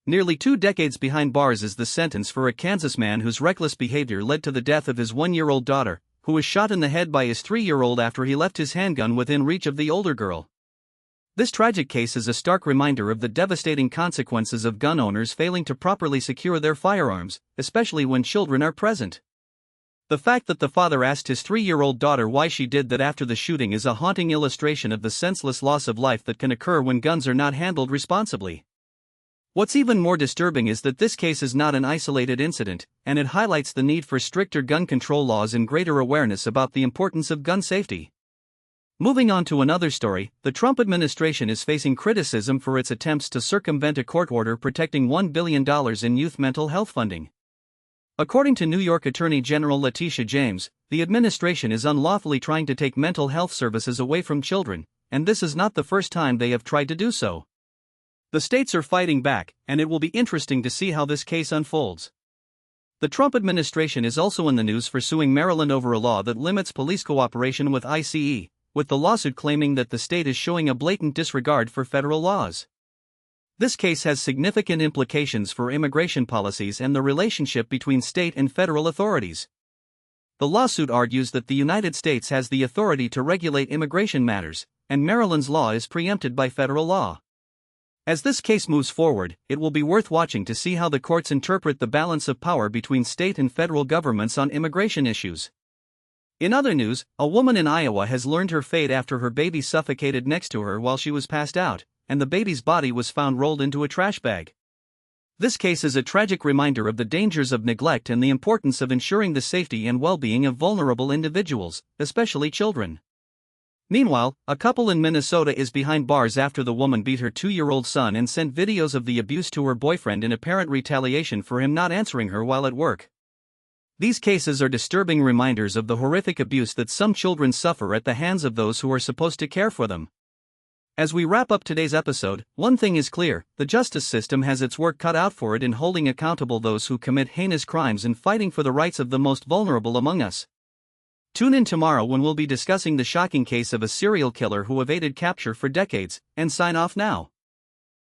Nearly 2 decades behind bars is the sentence for a Kansas man whose reckless behavior led to the death of his 1-year-old daughter, who was shot in the head by his 3-year-old after he left his handgun within reach of the older girl. This tragic case is a stark reminder of the devastating consequences of gun owners failing to properly secure their firearms, especially when children are present. The fact that the father asked his 3-year-old daughter why she did that after the shooting is a haunting illustration of the senseless loss of life that can occur when guns are not handled responsibly. What's even more disturbing is that this case is not an isolated incident, and it highlights the need for stricter gun control laws and greater awareness about the importance of gun safety. Moving on to another story, the Trump administration is facing criticism for its attempts to circumvent a court order protecting $1 billion in youth mental health funding. According to New York Attorney General Letitia James, the administration is unlawfully trying to take mental health services away from children, and this is not the first time they have tried to do so. The states are fighting back, and it will be interesting to see how this case unfolds. The Trump administration is also in the news for suing Maryland over a law that limits police cooperation with ICE, with the lawsuit claiming that the state is showing a blatant disregard for federal laws. This case has significant implications for immigration policies and the relationship between state and federal authorities. The lawsuit argues that the United States has the authority to regulate immigration matters, and Maryland's law is preempted by federal law. As this case moves forward, it will be worth watching to see how the courts interpret the balance of power between state and federal governments on immigration issues. In other news, a woman in Iowa has learned her fate after her baby suffocated next to her while she was passed out, and the baby's body was found rolled into a trash bag. This case is a tragic reminder of the dangers of neglect and the importance of ensuring the safety and well-being of vulnerable individuals, especially children. Meanwhile, a couple in Minnesota is behind bars after the woman beat her 2-year-old son and sent videos of the abuse to her boyfriend in apparent retaliation for him not answering her while at work. These cases are disturbing reminders of the horrific abuse that some children suffer at the hands of those who are supposed to care for them. As we wrap up today's episode, one thing is clear: the justice system has its work cut out for it in holding accountable those who commit heinous crimes and fighting for the rights of the most vulnerable among us. Tune in tomorrow when we'll be discussing the shocking case of a serial killer who evaded capture for decades, and sign off now.